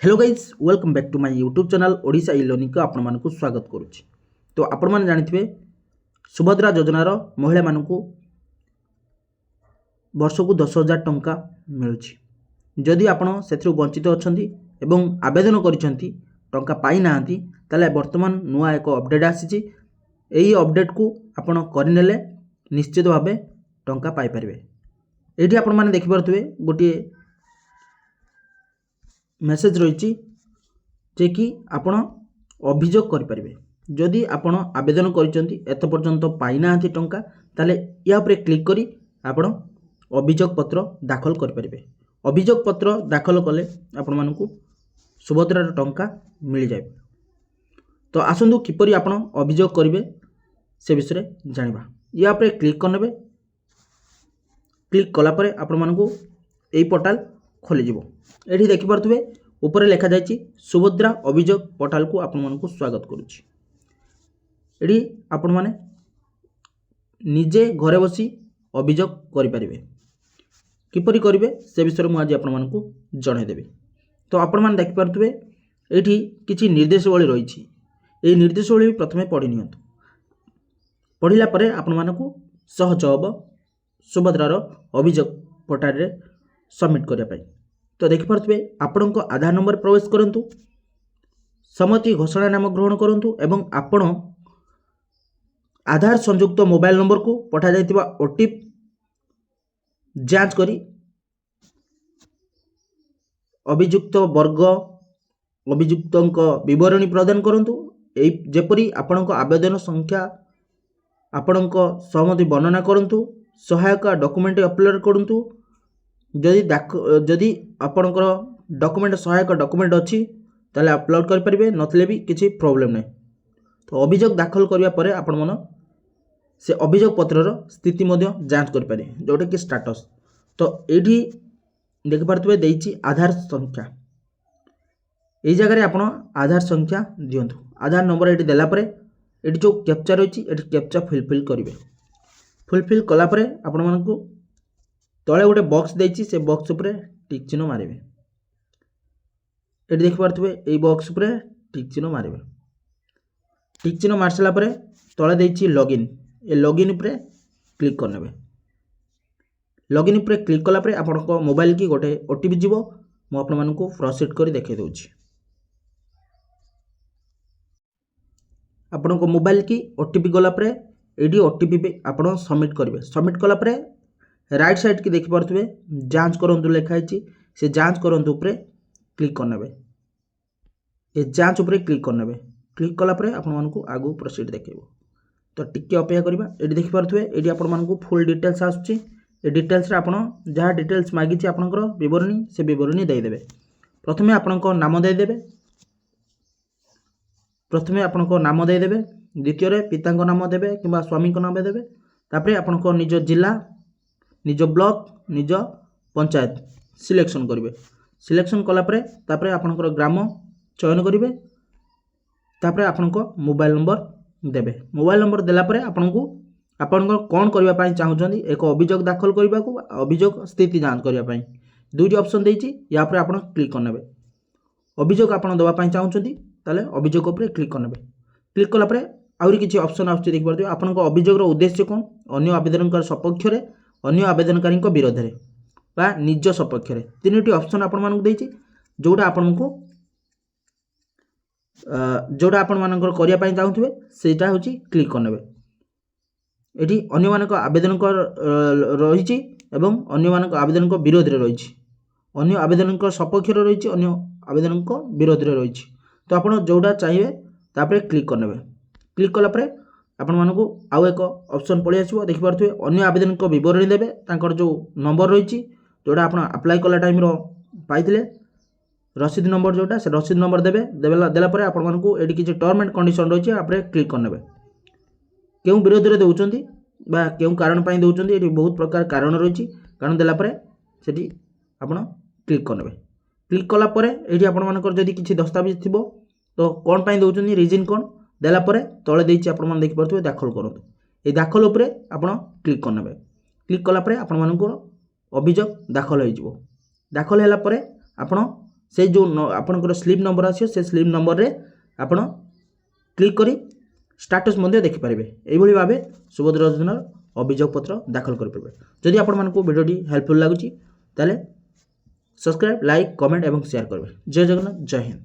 Hello guys welcome back to my YouTube channel Odisha e learning को आपण मानकु स्वागत करुच्ची। तो आपण माने जानिथिबे सुभद्रा योजनार महिला मानकु वर्षकु 10,000 टंका मिलुची। जदि आपण सेथरु वंचित अछंती एवं आवेदन करिसंती टंका पाई नांती ताले वर्तमान नुआ एक अपडेट आसीची। एही अपडेट को आपण करिनेले निश्चित भाबे टंका पाई परिबे। एठी आपण माने देखि परथुबे गोटे मेसेज रही जे कि आपण अभियोग करें। जदि आपण आवेदन करत पर्यंत पाई ना टंका ताले या उपरे क्लिक करी आपण अभियोग पत्र दाखल करें। अभियोग पत्र दाखल कले आपण मानकु सुभद्रार टंका मिल जाए। तो आसंतु किपरि आपण अभियोग करेंगे से विषय जानिबा। या उपरे क्लिक करने क्लिक कलापर आपण मानकु एई पोर्टाल खोली जिवो। एठी देखि पारथुबे ऊपर लिखा जाइछि सुभद्रा अभियोग पोर्टाल को आपण मानकु स्वागत करूछि। एठी आपण माने निजे घरे बसी अभियोग करि परिबे। किपरि करिवे से विषय मु आज आपण मानकु जणाइ देबी। तो आपण माने देखि पारथुबे एठी किछि निर्देशावली रहिछि। एई निर्देशावली प्रथमे पढि नियंतु। पढिला परे आपण मानकु सहज हबो सुभद्रार अभियोग पोर्टाल रे सबमिट करिया पई। तो देखि पारथुबे आपणको आधार नंबर प्रवेश करंतु, सम्मति घोषणा नाम ग्रहण करंतु एवं आपण आधार संयुक्त मोबाइल नंबर को पठा जाइतिबा ओटीपी जांच करी अभियुक्त वर्ग अभियुक्तक विवरणी प्रदान करंतु। एई जेपरि आपणको आवेदन संख्या आपणको सहमति वर्णना करंतु, सहायक डॉक्यूमेंट अपलोड करंतु। जदि आपणकर डॉक्यूमेंट सहायक डॉक्यूमेंट अच्छी ताले अपलोड कर परिबे, नथले भी किसी प्रॉब्लम नहीं। तो अभियोग दाखल करिया परे आपण मन से अभियोग पत्रर स्थिति मध्य जांच कर पारे, जोटा कि स्टेटस। तो एठी देखि पारथुबे देइछि आधार संख्या। एई जगह रे आपण आधार संख्या दियंतु। आधार नंबर एठी देला परे एठी जो कैप्चा रहिछि एठी कैप्चा फिल करिवे। फिल कला परे आपण मानकु तले गोटे बॉक्स देइछि, से बॉक्स उपरे टिक चिन्ह मारिबे। एठी देखि पारथुबे एई बॉक्स उपरे टिक चिन्ह मारिबे। टिक चिन्ह मार साला परे तले देइछि लॉगिन। ए लॉगिन उपरे क्लिक करनेबे। लॉगिन उपरे क्लिक कला परे आपनको मोबाइल की गोटे ओटीपी जीवो। मु आपण मानकु प्रोसीड करी देखाइ दउछि। आपनको मोबाइल की ओटीपी गला परे एडी ओटीपी पे आपण सबमिट करिवे। सबमिट कला परे राइट साइड की देखि पारथुबे जांच करंतु लिखा है। से जांच करंतु उपरे क्लिक करनेबे। ए जांच उपरे क्लिक करनेबे। क्लिक कला परे आपण मानकु आगु प्रोसीड देखेबो। तो टिके अपेक्षा करबा। एडी देखि पारथुबे एडी आपण मानकु फुल डिटेल्स आसुची। ए डिटेल्स रे आपण जहा डिटेल्स मागिछि आपनकर विवरणी से विवरणी दे देबे। प्रथमे आपनको नाम दे देबे। प्रथमे आपनको नाम दे देबे। द्वितीय रे पिताको नाम देबे किबा स्वामी को नाम देबे। तापरे आपनको निज जिला, निज ब्लॉक, निज पंचायत सिलेक्शन करेंगे। सिलेक्शन कला परे तापरे आपनकर ग्राम चयन करेंगे। तापरे आपनको मोबाइल नंबर देबे। मोबाइल नंबर देला परे आपनको आपनकर कोन करबा पई चाहुचंदी, एक अभियोग दाखल करबा को अभियोग स्थिति जांच करबा पई दुईटी ऑप्शन देइछि। या पर आपण क्लिक करनेबे। अभियोग आपण दबा पई चाहुचंदी ताले अभियोग ऊपर क्लिक करनेबे। क्लिक कला परे आउरी किछि ऑप्शन आछी देख परथि। आपनको अभियोगर उद्देश्य कोन, अन्य आवेदनकर सपक्ष रे, अन्य आवेदनकारी विरोध में बा निज सपक्ष रे, तीनोटी ऑप्शन आपण मानक देइछि। जोटा आपनको जोटा आपण मानकर करिया पई चाहुथबे सेटा होछि क्लिक करनेबे। एठी अन्य मानक आवेदनकर रहिछि एवं अन्य मानक आवेदनकर विरोध रे रहिछि। अन्य आवेदनकर सपक्ष रे रहिछि, अन्य आवेदनकर विरोध रे रहिछि। तो आपण जोटा चाहिए तापरे क्लिक करनेबे। क्लिक कला परे आपण मानकु आउ एक ऑप्शन पळि आसीबो। देखि पारथुबे अन्य आवेदन को विवरणी देबे। तांकर जो नंबर रहिछि जोटा आपण अप्लाई कला टाइम रो पाइथिले रसीद नंबर, जोटा से रसीद नंबर देबे। देला परे आपण मानकु एडी किछि टर्म एंड कंडीशन रहिछि, आपरे क्लिक करनेबे। केउ विरोध रे देउचंती बा केउ कारण पई देउचंती, एडी बहुत प्रकार कारण रहिछि। कारण देला परे सेठी आपण क्लिक करनेबे। क्लिक कला परे एडी आपण मानकर जदि किछि दस्तावेज थिबो तो कोन पई देउचंती, रीजन कोन देला परे तळे देइछि आपण मान देखि परथुबे दाखल करंतु। ए दाखल उपरे आपण क्लिक करनेबे। क्लिक कला परे आपण मानकर अभियोग दाखल होई जिवो। दाखल होला परे आपण से जो आपंकर स्लिप नंबर आसो से स्लिप नंबर रे आपण क्लिक करी स्टाटस मध्य देखिपारे। यही भाव सुभद्रा योजनार अभियोग पत्र दाखल करेंगे। जदि आपण मानक भिडियोटी हेल्पफुल लगुच ताले सब्सक्राइब लाइक कमेंट और शेयर करेंगे। जय जगन्नाथ जय हिंद।